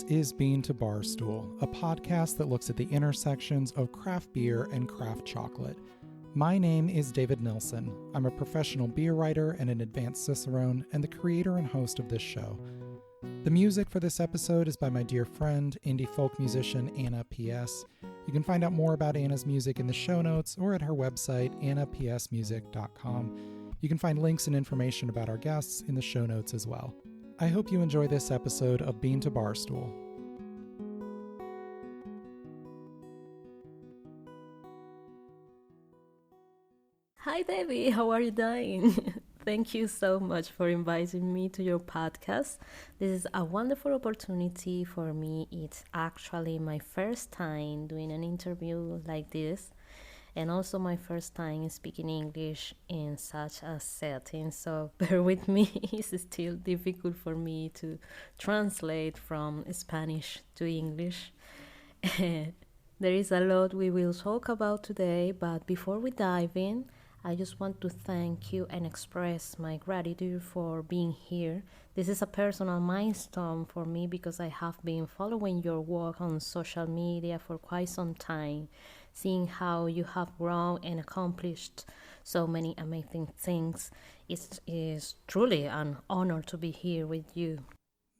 is Bean to Barstool, a podcast that looks at the intersections of craft beer and craft chocolate. My name is David Nilsson. I'm a professional beer writer and an advanced cicerone, and the creator and host of this show. The music for this episode is by my dear friend, indie folk musician Anna P.S. You can find out more about Anna's music in the show notes or at her website, annapsmusic.com. You can find links and information about our guests in the show notes as well. I hope you enjoy this episode of Bean to Barstool. Hi, Debbie. How are you doing? Thank you so much for inviting me to your podcast. This is a wonderful opportunity for me. It's actually my first time doing an interview like this, and also my first time speaking English in such a setting. So bear with me. It's still difficult for me to translate from Spanish to English. There is a lot we will talk about today, but before we dive in, I just want to thank you and express my gratitude for being here. This is a personal milestone for me because I have been following your work on social media for quite some time, seeing how you have grown and accomplished so many amazing things. It is truly an honor to be here with you.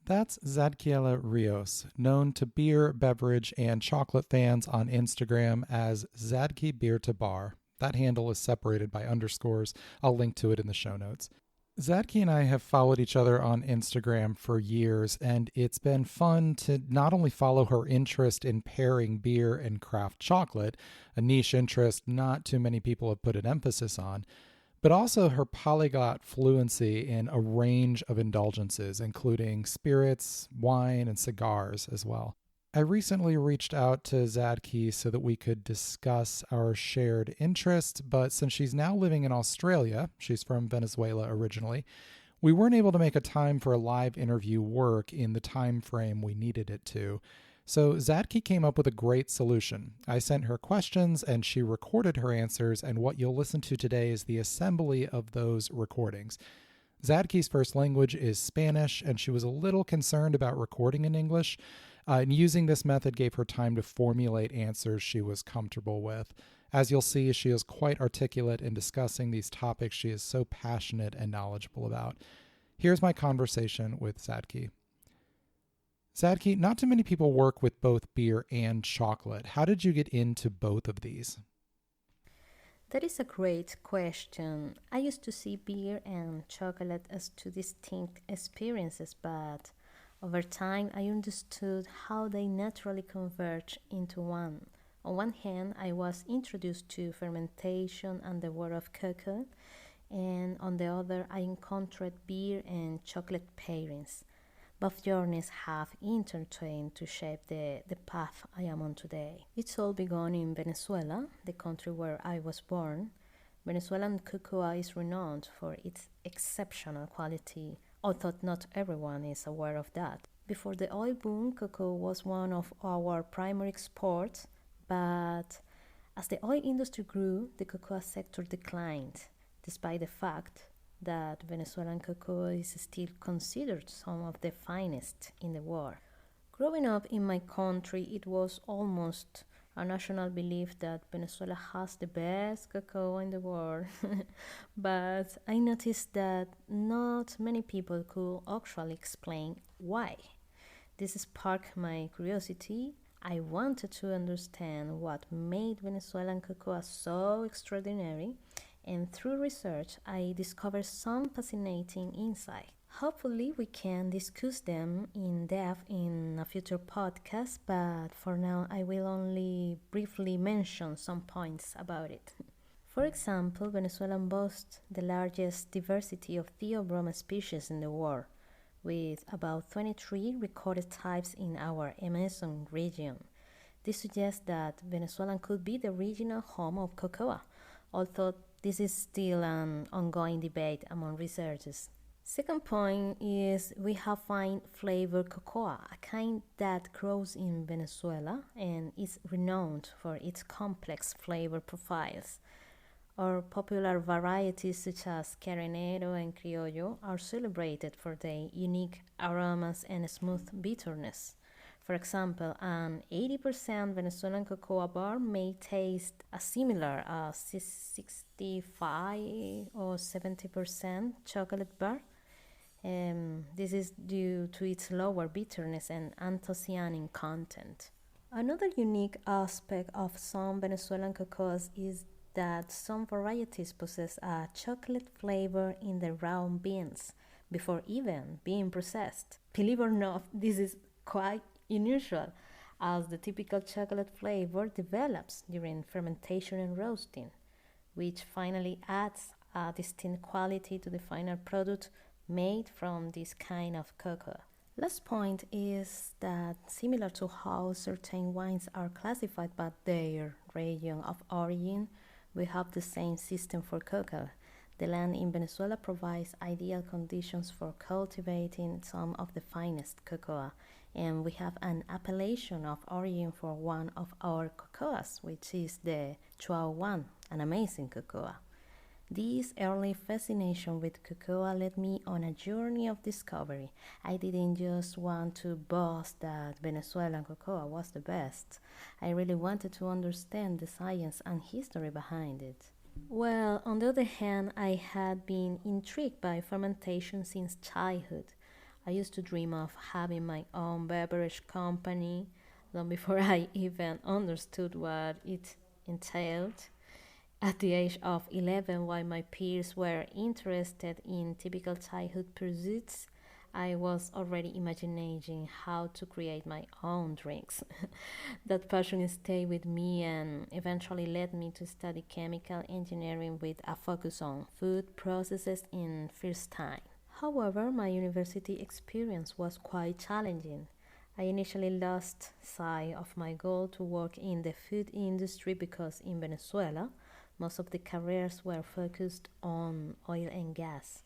That's Zadkiela Rios, known to beer, beverage, and chocolate fans on Instagram as Zadky Beer to Bar. That handle is separated by underscores. I'll link to it in the show notes. Zadky and I have followed each other on Instagram for years, and it's been fun to not only follow her interest in pairing beer and craft chocolate, a niche interest not too many people have put an emphasis on, but also her polyglot fluency in a range of indulgences, including spirits, wine, and cigars as well. I recently reached out to Zadky so that we could discuss our shared interests, but since she's now living in Australia, she's from Venezuela originally, we weren't able to make a time for a live interview work in the time frame we needed it to. So Zadky came up with a great solution. I sent her questions and she recorded her answers, and what you'll listen to today is the assembly of those recordings. Zadky's first language is Spanish, and she was a little concerned about recording in English. And using this method gave her time to formulate answers she was comfortable with. As you'll see, she is quite articulate in discussing these topics she is so passionate and knowledgeable about. Here's my conversation with Zadky. Zadky, not too many people work with both beer and chocolate. How did you get into both of these? That is a great question. I used to see beer and chocolate as two distinct experiences, but over time, I understood how they naturally converge into one. On one hand, I was introduced to fermentation and the world of cocoa, and on the other, I encountered beer and chocolate pairings. Both journeys have intertwined to shape the path I am on today. It's all begun in Venezuela, the country where I was born. Venezuelan cocoa is renowned for its exceptional quality, although not everyone is aware of that. Before the oil boom, cocoa was one of our primary exports, but as the oil industry grew, the cocoa sector declined, despite the fact that Venezuelan cocoa is still considered some of the finest in the world. Growing up in my country, it was almost a national belief that Venezuela has the best cocoa in the world. But I noticed that not many people could actually explain why. This sparked my curiosity. I wanted to understand what made Venezuelan cocoa so extraordinary, and through research, I discovered some fascinating insights. Hopefully, we can discuss them in depth in a future podcast, but for now, I will only briefly mention some points about it. For example, Venezuela boasts the largest diversity of theobroma species in the world, with about 23 recorded types in our Amazon region. This suggests that Venezuela could be the regional home of cocoa, although this is still an ongoing debate among researchers. Second point is we have fine flavor cocoa, a kind that grows in Venezuela and is renowned for its complex flavor profiles. Our popular varieties such as Carenero and Criollo are celebrated for their unique aromas and smooth bitterness. For example, an 80% Venezuelan cocoa bar may taste similar a 65 or 70% chocolate bar. This is due to its lower bitterness and anthocyanin content. Another unique aspect of some Venezuelan cocoas is that some varieties possess a chocolate flavor in the raw beans before even being processed. Believe it or not, this is quite unusual, as the typical chocolate flavor develops during fermentation and roasting, which finally adds a distinct quality to the final product made from this kind of cocoa. Last point is that similar to how certain wines are classified by their region of origin, we have the same system for cocoa. The land in Venezuela provides ideal conditions for cultivating some of the finest cocoa, and we have an appellation of origin for one of our cocoas, which is the Chuao One, an amazing cocoa. This early fascination with cocoa led me on a journey of discovery. I didn't just want to boast that Venezuelan cocoa was the best. I really wanted to understand the science and history behind it. Well, on the other hand, I had been intrigued by fermentation since childhood. I used to dream of having my own beverage company long before I even understood what it entailed. At the age of 11, while my peers were interested in typical childhood pursuits, I was already imagining how to create my own drinks. That passion stayed with me and eventually led me to study chemical engineering with a focus on food processes in first time. However, my university experience was quite challenging. I initially lost sight of my goal to work in the food industry because in Venezuela, most of the careers were focused on oil and gas.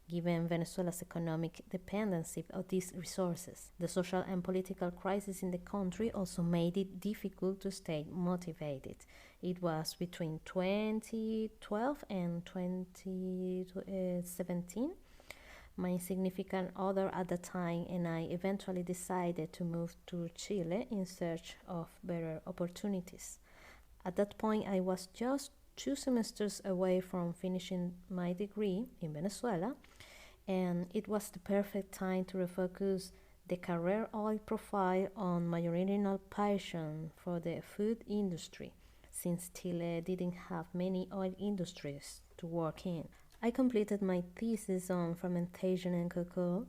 Given Venezuela's economic dependency of these resources, the social and political crisis in the country also made it difficult to stay motivated. It was between 2012 and 2017. My significant other at the time and I eventually decided to move to Chile in search of better opportunities. At that point, I was just 2 semesters away from finishing my degree in Venezuela, and it was the perfect time to refocus the career oil profile on my original passion for the food industry, since Chile didn't have many oil industries to work in. I completed my thesis on fermentation and cocoa,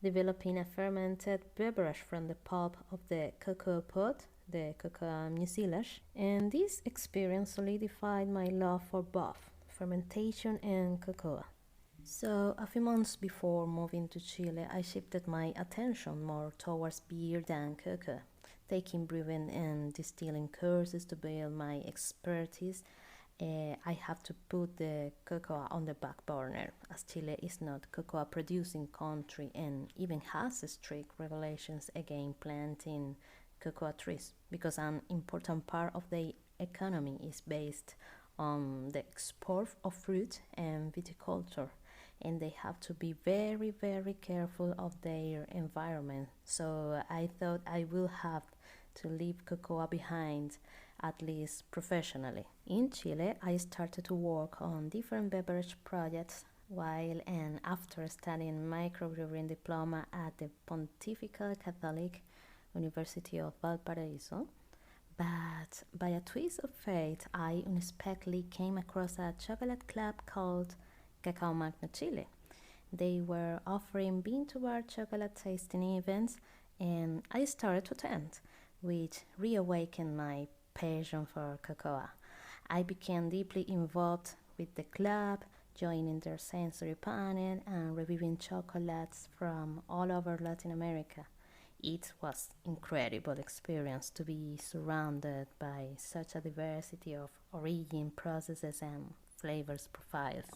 developing a fermented beverage from the pulp of the cocoa pod, the cocoa mucilage, and this experience solidified my love for both fermentation and cocoa. So, a few months before moving to Chile, I shifted my attention more towards beer than cocoa, taking brewing and distilling courses to build my expertise. I have to put the cocoa on the back burner, as Chile is not cocoa producing country and even has strict regulations against planting cocoa trees because an important part of the economy is based on the export of fruit and viticulture, and they have to be very careful of their environment. So I thought I will have to leave cocoa behind, at least professionally. In Chile, I started to work on different beverage projects while and after studying microbrewing diploma at the Pontifical Catholic University of Valparaiso. But by a twist of fate, I unexpectedly came across a chocolate club called Cacao Magno Chile. They were offering bean-to-bar chocolate tasting events, and I started to attend, which reawakened my passion for cocoa. I became deeply involved with the club, joining their sensory panel and reviewing chocolates from all over Latin America. It was incredible experience to be surrounded by such a diversity of origin, processes, and flavors profiles.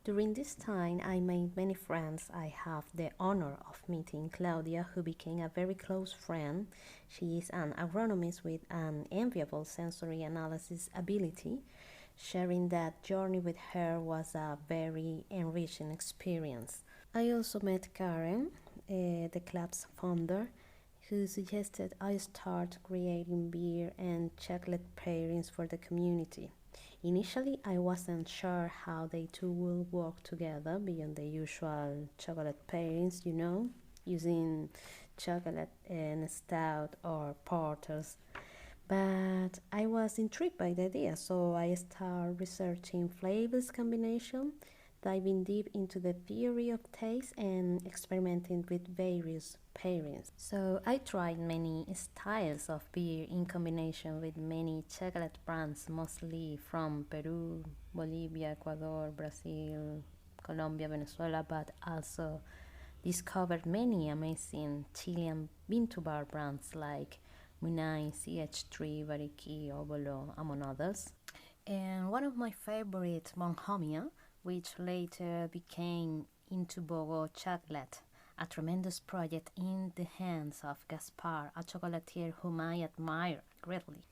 During this time, I made many friends. I have the honor of meeting Claudia, who became a very close friend. She is an agronomist with an enviable sensory analysis ability. Sharing that journey with her was a very enriching experience. I also met Karen, the club's founder, who suggested I start creating beer and chocolate pairings for the community. Initially, I wasn't sure how they two will work together beyond the usual chocolate pairings, using chocolate and stout or porters. But I was intrigued by the idea, so I started researching flavors combination, diving deep into the theory of taste and experimenting with various pairings. So I tried many styles of beer in combination with many chocolate brands, mostly from Peru, Bolivia, Ecuador, Brazil, Colombia, Venezuela, but also discovered many amazing Chilean bean to bar brands like Munai, CH3, Variki, Obolo, among others. And one of my favorites, Bonhomia, which later became Into Bogo Chocolate, a tremendous project in the hands of Gaspar, a chocolatier whom I admire greatly.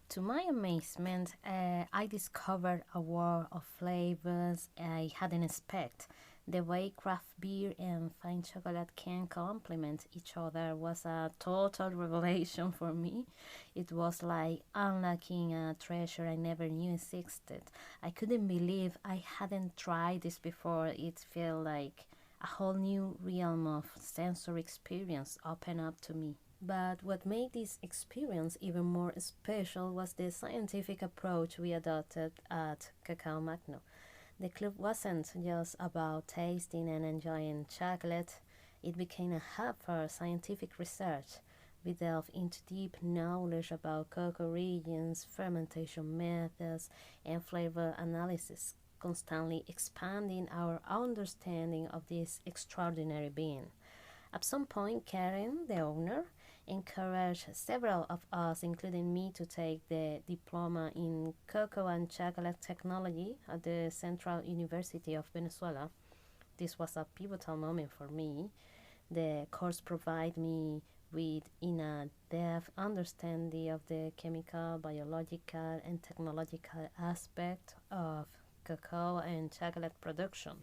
To my amazement, I discovered a world of flavors I hadn't expected. The way craft beer and fine chocolate can complement each other was a total revelation for me. It was like unlocking a treasure I never knew existed. I couldn't believe I hadn't tried this before. It felt like a whole new realm of sensory experience opened up to me. But what made this experience even more special was the scientific approach we adopted at Cacao Magno. The club wasn't just about tasting and enjoying chocolate, it became a hub for scientific research. We delved into deep knowledge about cocoa regions, fermentation methods, and flavor analysis, constantly expanding our understanding of this extraordinary being. At some point, Karen, the owner, encouraged several of us, including me, to take the diploma in cocoa and chocolate technology at the Central University of Venezuela. This was a pivotal moment for me. The course provided me with in-depth understanding of the chemical, biological, and technological aspect of cacao and chocolate production.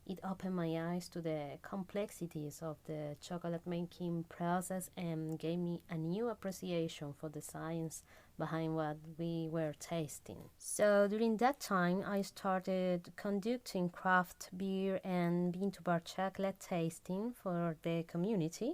It opened my eyes to the complexities of the chocolate making process and gave me a new appreciation for the science behind what we were tasting. So during that time, I started conducting craft beer and bean to bar chocolate tasting for the community.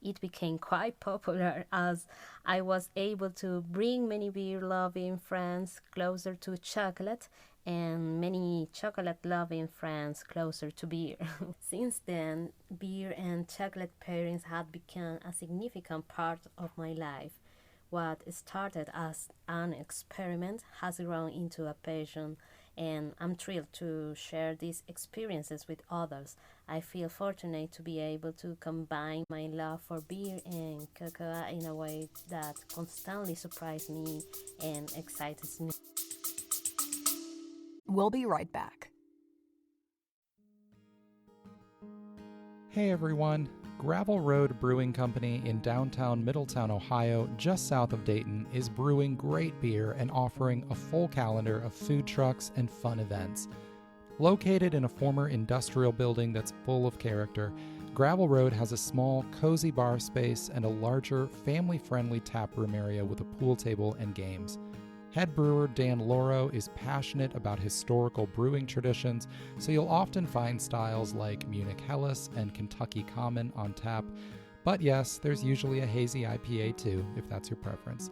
It became quite popular as I was able to bring many beer loving friends closer to chocolate and many chocolate loving friends closer to beer. Since then, beer and chocolate pairings have become a significant part of my life. What started as an experiment has grown into a passion, and I'm thrilled to share these experiences with others. I feel fortunate to be able to combine my love for beer and cocoa in a way that constantly surprises me and excites me. We'll be right back. Hey everyone! Gravel Road Brewing Company in downtown Middletown, Ohio, just south of Dayton, is brewing great beer and offering a full calendar of food trucks and fun events. Located in a former industrial building that's full of character, Gravel Road has a small, cozy bar space and a larger, family-friendly taproom area with a pool table and games. Head brewer Dan Loro is passionate about historical brewing traditions, so you'll often find styles like Munich Helles and Kentucky Common on tap. But yes, there's usually a hazy IPA too, if that's your preference.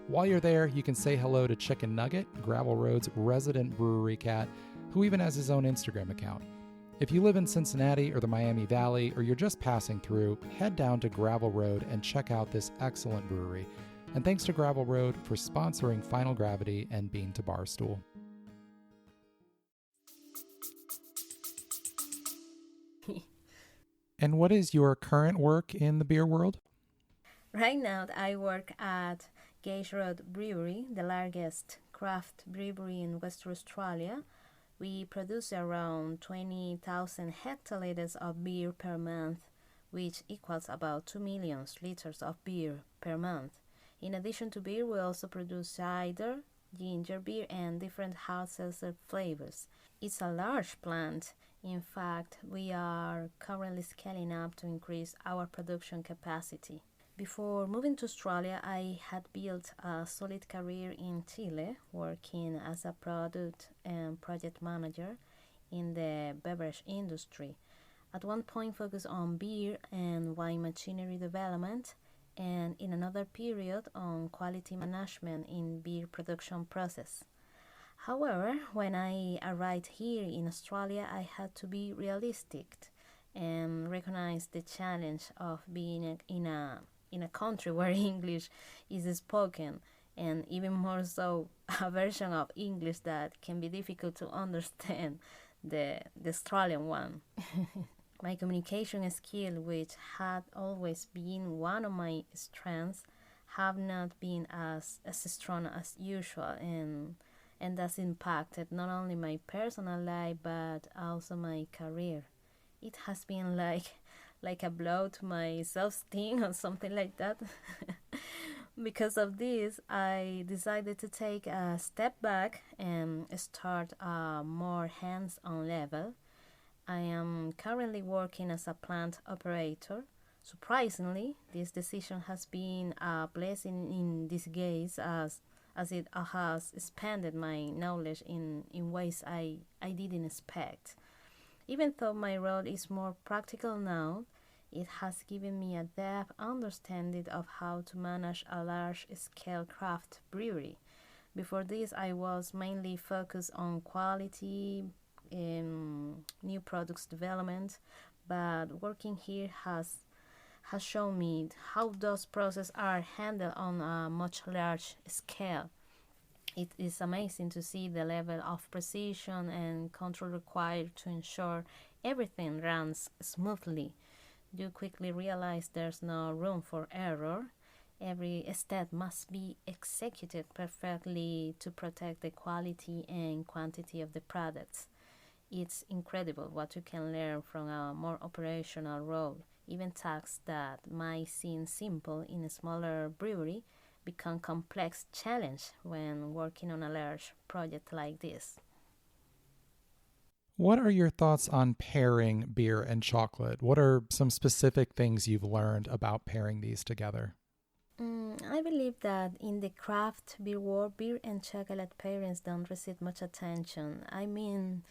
While you're there, you can say hello to Chicken Nugget, Gravel Road's resident brewery cat, who even has his own Instagram account. If you live in Cincinnati or the Miami Valley, or you're just passing through, head down to Gravel Road and check out this excellent brewery. And thanks to Gravel Road for sponsoring Final Gravity and Bean to Barstool. And what is your current work in the beer world? Right now, I work at Gage Road Brewery, the largest craft brewery in Western Australia. We produce around 20,000 hectoliters of beer per month, which equals about 2 million liters of beer per month. In addition to beer, we also produce cider, ginger beer, and different hard seltzer flavors. It's a large plant. In fact, we are currently scaling up to increase our production capacity. Before moving to Australia, I had built a solid career in Chile, working as a product and project manager in the beverage industry. At one point, focused on beer and wine machinery development, and in another period, on quality management in beer production process. However, when I arrived here in Australia, I had to be realistic and recognize the challenge of being in a country where English is spoken, and even more so, a version of English that can be difficult to understand, the Australian one. My communication skill, which had always been one of my strengths, have not been as strong as usual, and that's impacted not only my personal life but also my career. It has been like a blow to my self-esteem or something like that. Because of this, I decided to take a step back and start a more hands-on level. I am currently working as a plant operator. Surprisingly, this decision has been a blessing in disguise, as it has expanded my knowledge in ways I didn't expect. Even though my role is more practical now, it has given me a depth understanding of how to manage a large scale craft brewery. Before this, I was mainly focused on quality, new products development, but working here has shown me how those processes are handled on a much large scale. It is amazing to see the level of precision and control required to ensure everything runs smoothly. You quickly realize there's no room for error. Every step must be executed perfectly to protect the quality and quantity of the products. It's incredible what you can learn from a more operational role. Even tasks that might seem simple in a smaller brewery become complex challenge when working on a large project like this. What are your thoughts on pairing beer and chocolate? What are some specific things you've learned about pairing these together? I believe that in the craft beer world, beer and chocolate pairings don't receive much attention. I mean,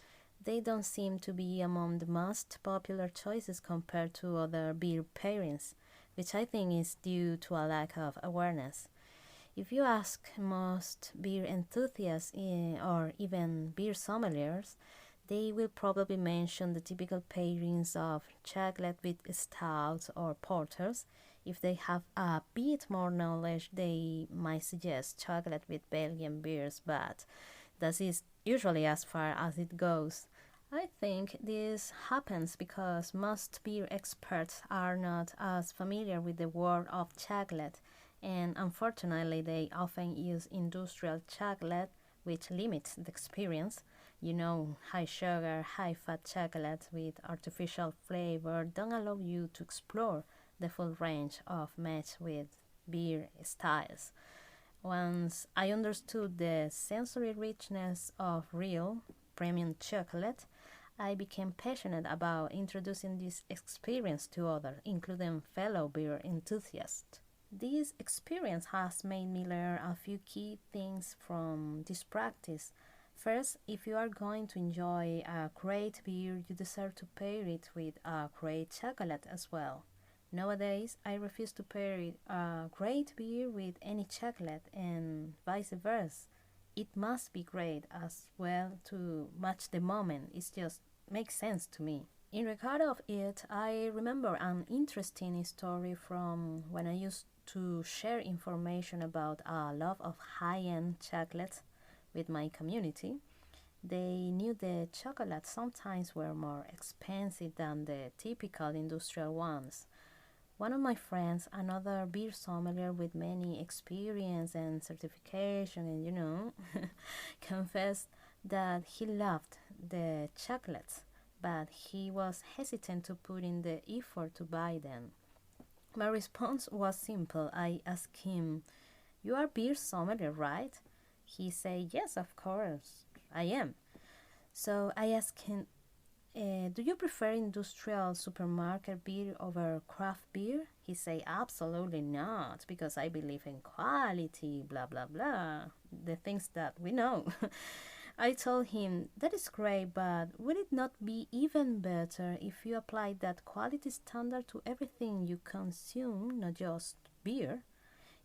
they don't seem to be among the most popular choices compared to other beer pairings, which I think is due to a lack of awareness. If you ask most beer enthusiasts or even beer sommeliers, they will probably mention the typical pairings of chocolate with stouts or porters. If they have a bit more knowledge, they might suggest chocolate with Belgian beers, but that is usually as far as it goes. I think this happens because most beer experts are not as familiar with the world of chocolate, and unfortunately, they often use industrial chocolate, which limits the experience. High sugar, high fat chocolate with artificial flavor don't allow you to explore the full range of match with beer styles. Once I understood the sensory richness of real premium chocolate, I became passionate about introducing this experience to others, including fellow beer enthusiasts. This experience has made me learn a few key things from this practice. First, if you are going to enjoy a great beer, you deserve to pair it with a great chocolate as well. Nowadays, I refuse to pair a great beer with any chocolate and vice versa. It must be great as well to match the moment. It just makes sense to me. In regard of it, I remember an interesting story from when I used to share information about a love of high-end chocolate with my community. They knew the chocolates sometimes were more expensive than the typical industrial ones. One of my friends, another beer sommelier with many experience and certification, and confessed that he loved the chocolates, but he was hesitant to put in the effort to buy them. My response was simple. I asked him, "You are beer sommelier, right?" He said, "Yes, of course, I am." So I asked him, Do you prefer industrial supermarket beer over craft beer? He say, absolutely not, because I believe in quality, blah, blah, blah. The things that we know. I told him, that is great, but would it not be even better if you applied that quality standard to everything you consume, not just beer?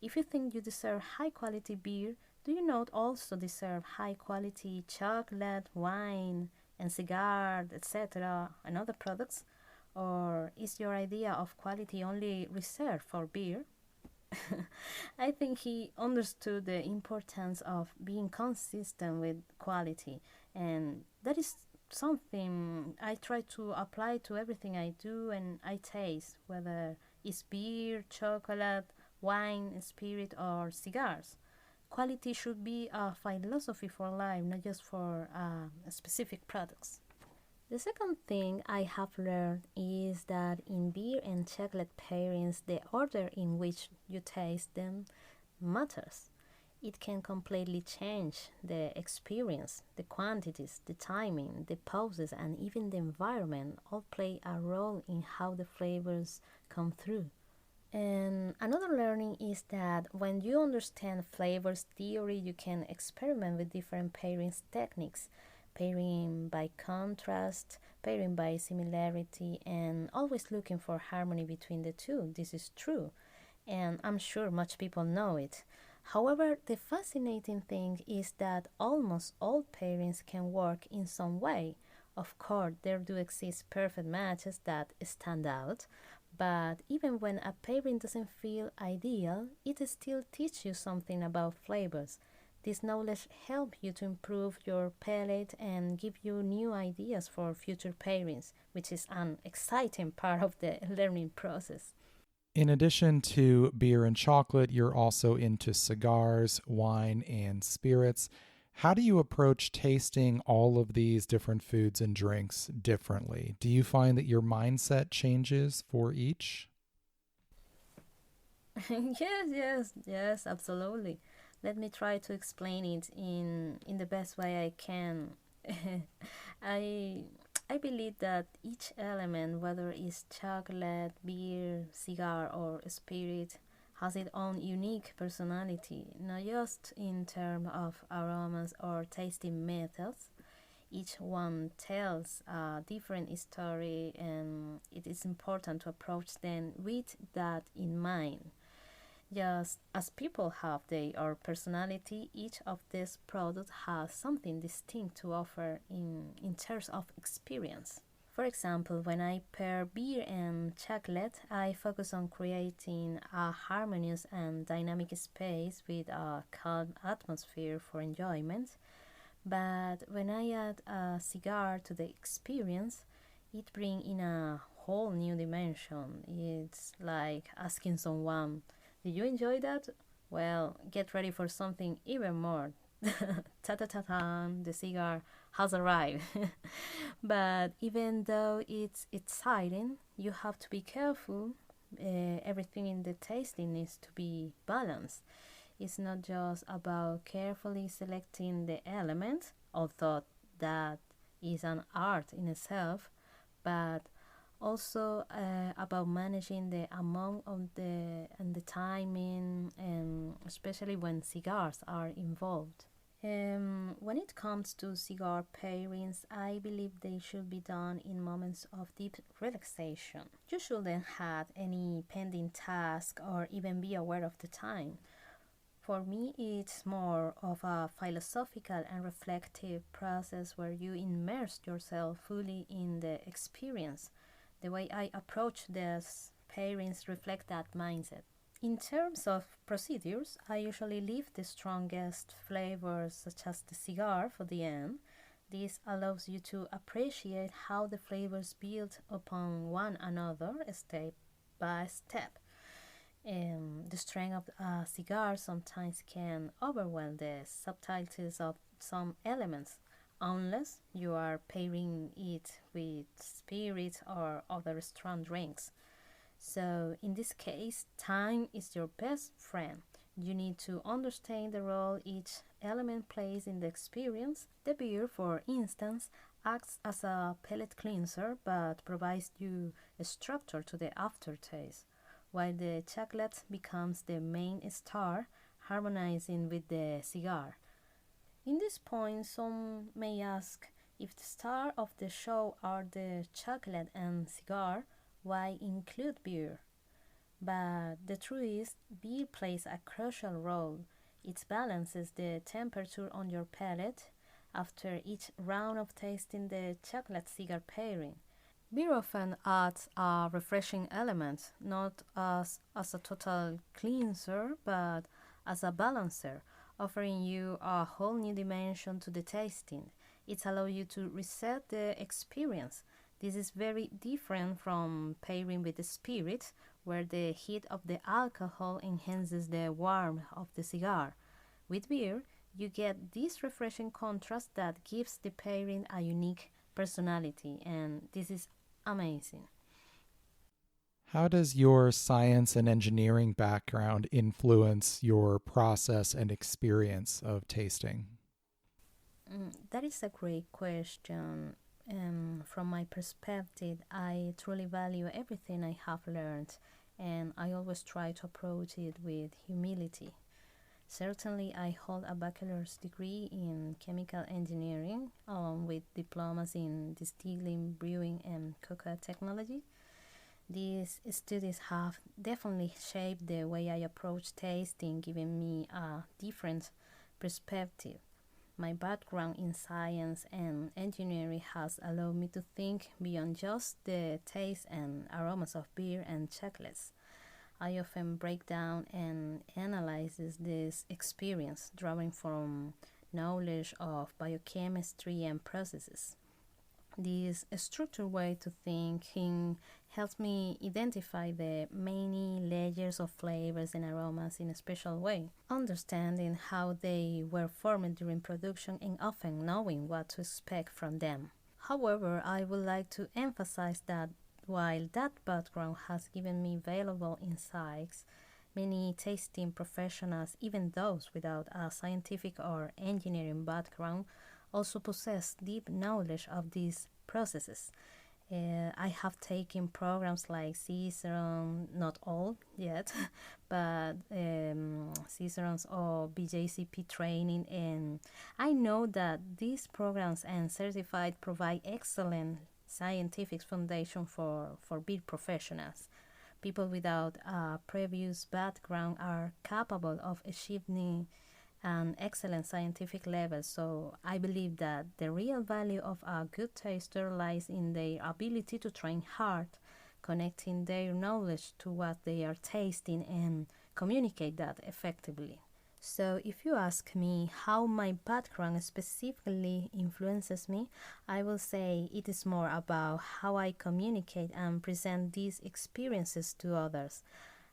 If you think you deserve high quality beer, do you not also deserve high quality chocolate, wine, and cigars, etc., and other products? Or is your idea of quality only reserved for beer? I think he understood the importance of being consistent with quality, and that is something I try to apply to everything I do and I taste, whether it's beer, chocolate, wine, spirit, or cigars. Quality should be a philosophy for life, not just for specific products. The second thing I have learned is that in beer and chocolate pairings, the order in which you taste them matters. It can completely change the experience, the quantities, the timing, the pauses, and even the environment all play a role in how the flavors come through. And another learning is that when you understand flavors theory, you can experiment with different pairings techniques, pairing by contrast, pairing by similarity, and always looking for harmony between the two. This is true, and I'm sure much people know it. However, the fascinating thing is that almost all pairings can work in some way. Of course, there do exist perfect matches that stand out, but even when a pairing doesn't feel ideal, it still teaches you something about flavors. This knowledge helps you to improve your palate and give you new ideas for future pairings, which is an exciting part of the learning process. In addition to beer and chocolate, you're also into cigars, wine, and spirits. How do you approach tasting all of these different foods and drinks differently? Do you find that your mindset changes for each? Yes, absolutely. Let me try to explain it in the best way I can. I I believe that each element, whether it's chocolate, beer, cigar, or spirit, has its own unique personality, not just in terms of aromas or tasting methods. Each one tells a different story, and it is important to approach them with that in mind. Just as people have their personality, each of these products has something distinct to offer in terms of experience. For example, when I pair beer and chocolate, I focus on creating a harmonious and dynamic space with a calm atmosphere for enjoyment. But when I add a cigar to the experience, it brings in a whole new dimension. It's like asking someone, did you enjoy that? Well, get ready for something even more. Ta ta ta ta, the cigar has arrived. But even though it's exciting, you have to be careful. Everything in the tasting needs to be balanced. It's not just about carefully selecting the elements, although that is an art in itself, but also about managing the amount of the and the timing, and especially when cigars are involved. When it comes to cigar pairings, I believe they should be done in moments of deep relaxation. You shouldn't have any pending task or even be aware of the time. For me, it's more of a philosophical and reflective process where you immerse yourself fully in the experience. The way I approach these pairings reflect that mindset. In terms of procedures, I usually leave the strongest flavors, such as the cigar, for the end. This allows you to appreciate how the flavors build upon one another step by step. The strength of a cigar sometimes can overwhelm the subtleties of some elements, unless you are pairing it with spirits or other strong drinks. So, in this case, time is your best friend. You need to understand the role each element plays in the experience. The beer, for instance, acts as a palate cleanser but provides you a structure to the aftertaste, while the chocolate becomes the main star, harmonizing with the cigar. In this point, some may ask, if the star of the show are the chocolate and cigar, why include beer? But the truth is, beer plays a crucial role. It balances the temperature on your palate after each round of tasting the chocolate cigar pairing. Beer often adds a refreshing element, not as a total cleanser, but as a balancer, offering you a whole new dimension to the tasting. It allows you to reset the experience. This is very different from pairing with the spirit, where the heat of the alcohol enhances the warmth of the cigar. With beer, you get this refreshing contrast that gives the pairing a unique personality, and this is amazing. How does your science and engineering background influence your process and experience of tasting? That is a great question. From my perspective, I truly value everything I have learned, and I always try to approach it with humility. Certainly, I hold a bachelor's degree in chemical engineering, along with diplomas in distilling, brewing, and cocoa technology. These studies have definitely shaped the way I approach tasting, giving me a different perspective. My background in science and engineering has allowed me to think beyond just the taste and aromas of beer and chocolates. I often break down and analyze this experience, drawing from knowledge of biochemistry and processes. This structured way to thinking helps me identify the many layers of flavors and aromas in a special way, understanding how they were formed during production and often knowing what to expect from them. However, I would like to emphasize that while that background has given me valuable insights, many tasting professionals, even those without a scientific or engineering background, also possess deep knowledge of these processes. I have taken programs like Cicerone, not all yet, but Cicerone's or BJCP training, and I know that these programs and certified provide excellent scientific foundation for beer professionals. People without a previous background are capable of achieving an excellent scientific level. So I believe that the real value of a good taster lies in their ability to train hard, connecting their knowledge to what they are tasting and communicate that effectively. So, if you ask me how my background specifically influences me, I will say it is more about how I communicate and present these experiences to others.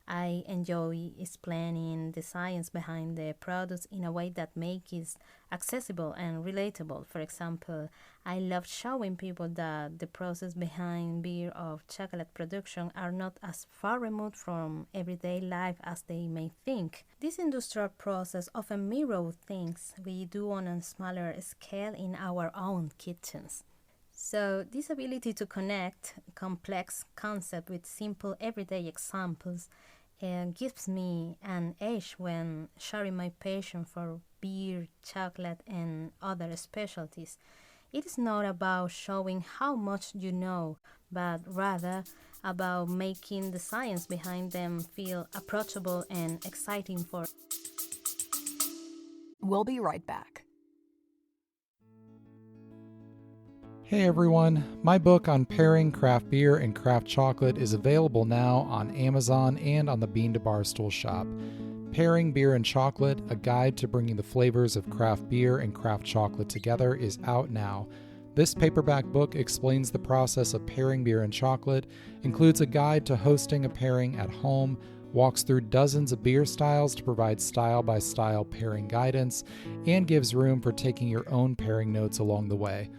I enjoy explaining the science behind the products in a way that makes it accessible and relatable. For example, I love showing people that the process behind beer or chocolate production are not as far removed from everyday life as they may think. This industrial process often mirrors things we do on a smaller scale in our own kitchens. So, this ability to connect complex concepts with simple everyday examples gives me an edge when sharing my passion for beer, chocolate, and other specialties. It is not about showing how much you know, but rather about making the science behind them feel approachable and exciting for. We'll be right back. Hey everyone, my book on pairing craft beer and craft chocolate is available now on Amazon and on the Bean to Barstool shop. Pairing Beer and Chocolate, a guide to bringing the flavors of craft beer and craft chocolate together, is out now. This paperback book explains the process of pairing beer and chocolate, includes a guide to hosting a pairing at home, walks through dozens of beer styles to provide style-by-style pairing guidance, and gives room for taking your own pairing notes along the way.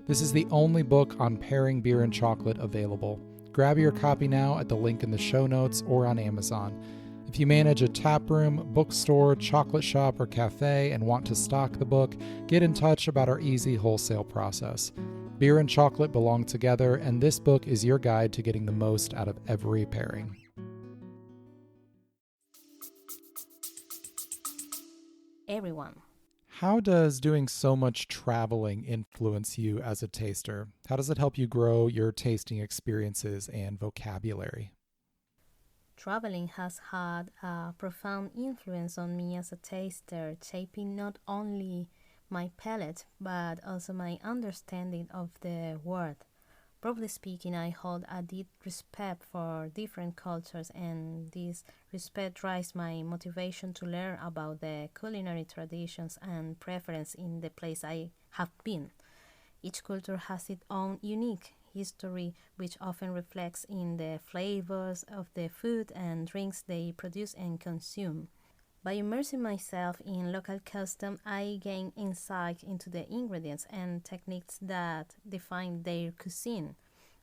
This is the only book on pairing beer and chocolate available. Grab your copy now at the link in the show notes or on Amazon. If you manage a tap room, bookstore, chocolate shop, or cafe and want to stock the book, get in touch about our easy wholesale process. Beer and chocolate belong together, and this book is your guide to getting the most out of every pairing. Everyone. How does doing so much traveling influence you as a taster? How does it help you grow your tasting experiences and vocabulary? Traveling has had a profound influence on me as a taster, shaping not only my palate but also my understanding of the world. Broadly speaking, I hold a deep respect for different cultures, and this respect drives my motivation to learn about the culinary traditions and preference in the place I have been. Each culture has its own unique history, which often reflects in the flavors of the food and drinks they produce and consume. By immersing myself in local custom, I gain insight into the ingredients and techniques that define their cuisine.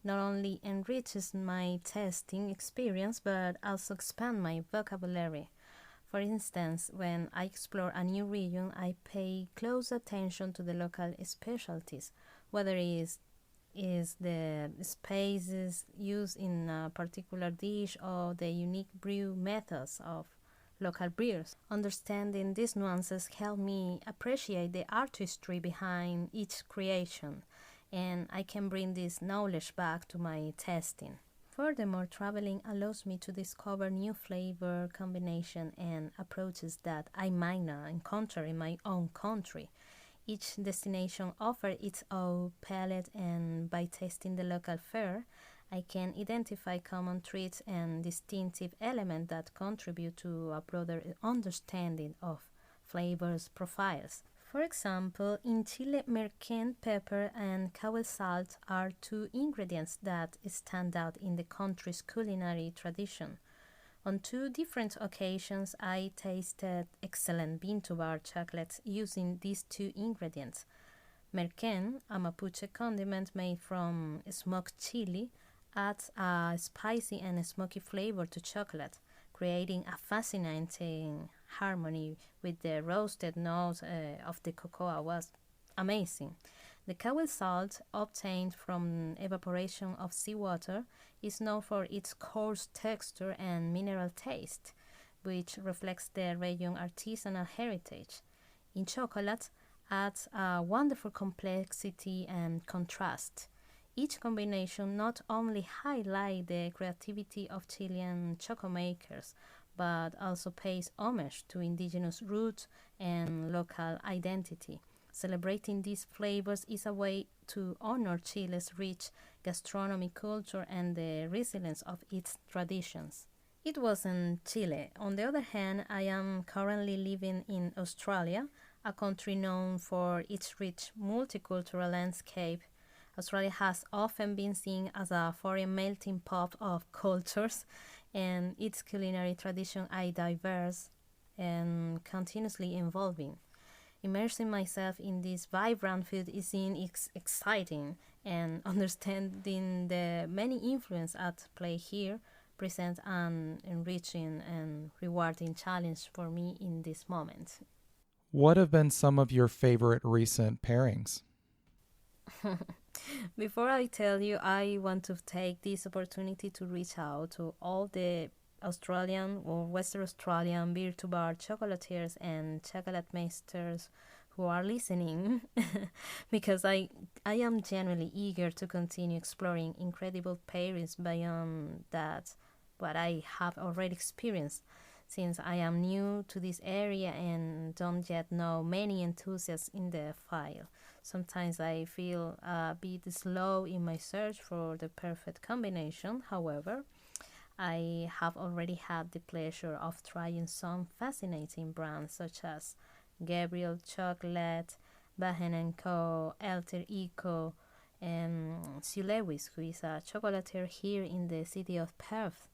Not only enriches my tasting experience, but also expand my vocabulary. For instance, when I explore a new region, I pay close attention to the local specialties, whether it is the spices used in a particular dish or the unique brew methods of local brewers. Understanding these nuances help me appreciate the artistry behind each creation, and I can bring this knowledge back to my tasting. Furthermore, traveling allows me to discover new flavor combination and approaches that I might not encounter in my own country. Each destination offers its own palette, and by tasting the local fare, I can identify common traits and distinctive elements that contribute to a broader understanding of flavors profiles. For example, in Chile, merquén pepper and cowel salt are two ingredients that stand out in the country's culinary tradition. On two different occasions, I tasted excellent bean-to-bar chocolates using these two ingredients. Merquén, a Mapuche condiment made from smoked chili, adds a spicy and smoky flavor to chocolate, creating a fascinating harmony with the roasted notes of the cocoa. Was amazing. The cowel salt, obtained from evaporation of seawater, is known for its coarse texture and mineral taste, which reflects the region's artisanal heritage. In chocolate, adds a wonderful complexity and contrast. Each combination not only highlights the creativity of Chilean chocolate makers, but also pays homage to indigenous roots and local identity. Celebrating these flavors is a way to honor Chile's rich gastronomic culture and the resilience of its traditions. It wasn't Chile. On the other hand, I am currently living in Australia, a country known for its rich multicultural landscape. Australia has often been seen as a foreign melting pot of cultures, and its culinary traditions are diverse and continuously evolving. Immersing myself in this vibrant food is exciting, and understanding the many influences at play here presents an enriching and rewarding challenge for me in this moment. What have been some of your favorite recent pairings? Before I tell you, I want to take this opportunity to reach out to all the Australian or Western Australian beer to bar chocolatiers and chocolate masters who are listening because I am genuinely eager to continue exploring incredible pairings beyond that what I have already experienced, since I am new to this area and don't yet know many enthusiasts in the file. Sometimes I feel a bit slow in my search for the perfect combination. However, I have already had the pleasure of trying some fascinating brands such as Gabriel Chocolate, Bahen & Co., Alter Eco, and Sue Lewis, who is a chocolatier here in the city of Perth,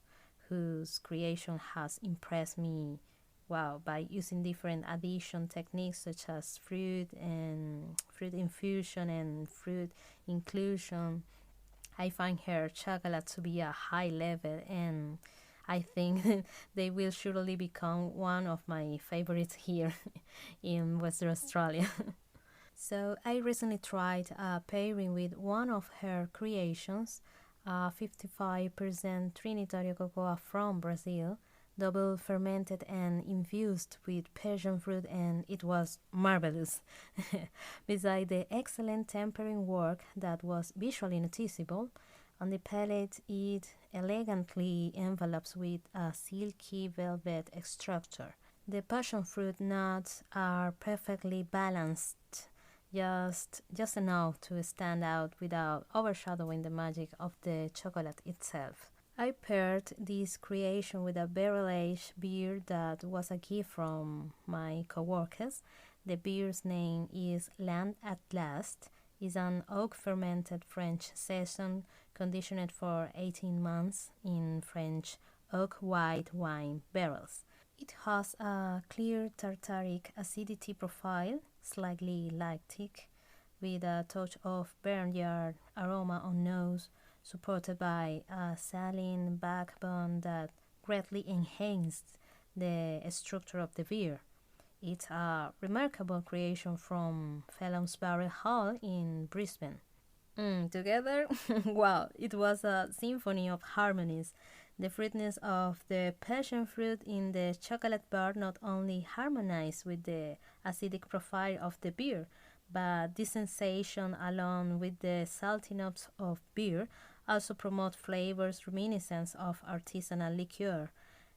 whose creation has impressed me, wow, by using different addition techniques such as fruit infusion and fruit inclusion. I find her chocolate to be a high level, and I think they will surely become one of my favorites here in Western Australia. So I recently tried a pairing with one of her creations, a 55% Trinitario cocoa from Brazil, double fermented and infused with passion fruit, and it was marvelous. Beside the excellent tempering work that was visually noticeable, on the palate it elegantly envelops with a silky velvet structure. The passion fruit nuts are perfectly balanced, just enough to stand out without overshadowing the magic of the chocolate itself. I paired this creation with a barrel-aged beer that was a gift from my coworkers. The beer's name is Land at Last. It's an oak-fermented French saison conditioned for 18 months in French oak white wine barrels. It has a clear tartaric acidity profile, slightly lactic, with a touch of barnyard aroma on nose, supported by a saline backbone that greatly enhanced the structure of the beer. It's a remarkable creation from Phelan's Barrel Hall in Brisbane. Together, wow, it was a symphony of harmonies. The fruitiness of the passion fruit in the chocolate bar not only harmonized with the acidic profile of the beer, but this sensation, along with the salty notes of beer, also promote flavors reminiscent of artisanal liqueur.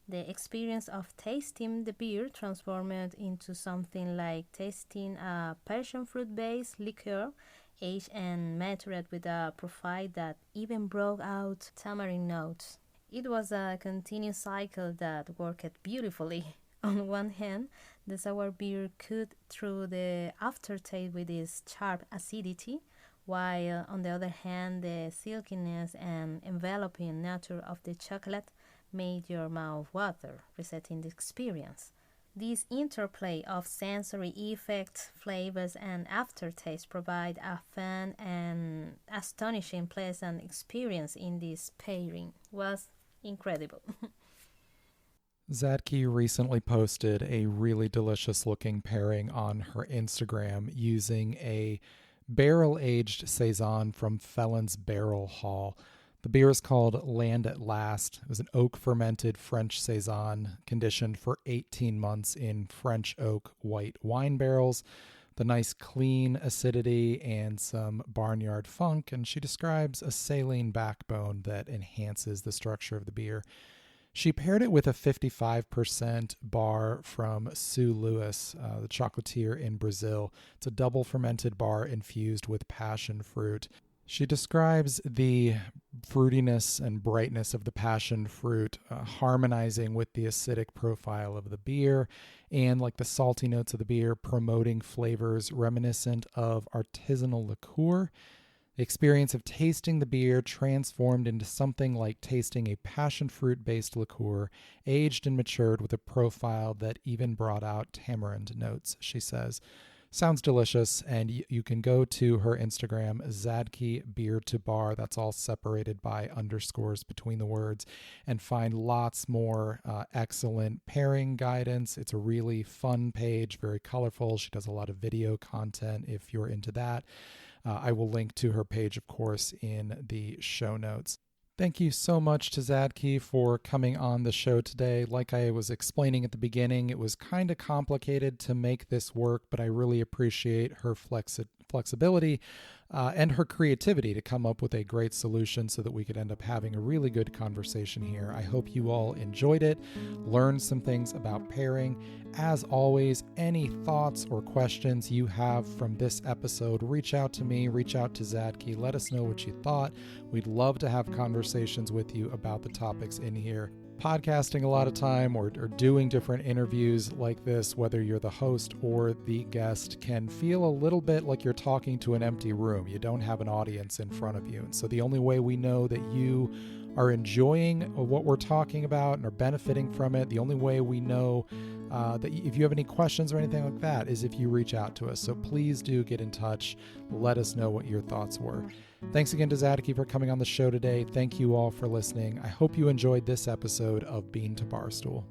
The experience of tasting the beer transformed into something like tasting a passion fruit based liqueur, aged and matured with a profile that even brought out tamarind notes. It was a continuous cycle that worked beautifully. On one hand, the sour beer cut through the aftertaste with its sharp acidity, while on the other hand, the silkiness and enveloping nature of the chocolate made your mouth water, resetting the experience. This interplay of sensory effects, flavors, and aftertaste provide a fun and astonishing pleasant experience in this pairing. Was incredible. Zadky recently posted a really delicious looking pairing on her Instagram using a barrel-aged saison from Felon's Barrel Hall. The beer is called Land at Last. It was an oak-fermented French saison conditioned for 18 months in French oak white wine barrels. The nice clean acidity and some barnyard funk, and she describes a saline backbone that enhances the structure of the beer. She paired it with a 55% bar from Sue Lewis, the chocolatier in Brazil. It's a double fermented bar infused with passion fruit. She describes the fruitiness and brightness of the passion fruit harmonizing with the acidic profile of the beer, and like the salty notes of the beer promoting flavors reminiscent of artisanal liqueur. The experience of tasting the beer transformed into something like tasting a passion fruit-based liqueur, aged and matured with a profile that even brought out tamarind notes, she says. Sounds delicious, and you can go to her Instagram, Zadky Beer to Bar, that's all separated by underscores between the words, and find lots more excellent pairing guidance. It's a really fun page, very colorful. She does a lot of video content if you're into that. I will link to her page, of course, in the show notes. Thank you so much to Zadky for coming on the show today. Like I was explaining at the beginning, it was kind of complicated to make this work, but I really appreciate her flexibility and her creativity to come up with a great solution so that we could end up having a really good conversation here. I hope you all enjoyed it, learned some things about pairing. As always, any thoughts or questions you have from this episode, reach out to me, reach out to Zadky, let us know what you thought. We'd love to have conversations with you about the topics in here. Podcasting a lot of time or doing different interviews like this, whether you're the host or the guest, can feel a little bit like you're talking to an empty room. You don't have an audience in front of you. And so the only way we know that you are enjoying what we're talking about and are benefiting from it, the only way we know that if you have any questions or anything like that is if you reach out to us. So please do get in touch. Let us know what your thoughts were. Thanks again to Zadky for coming on the show today. Thank you all for listening. I hope you enjoyed this episode of Bean to Barstool.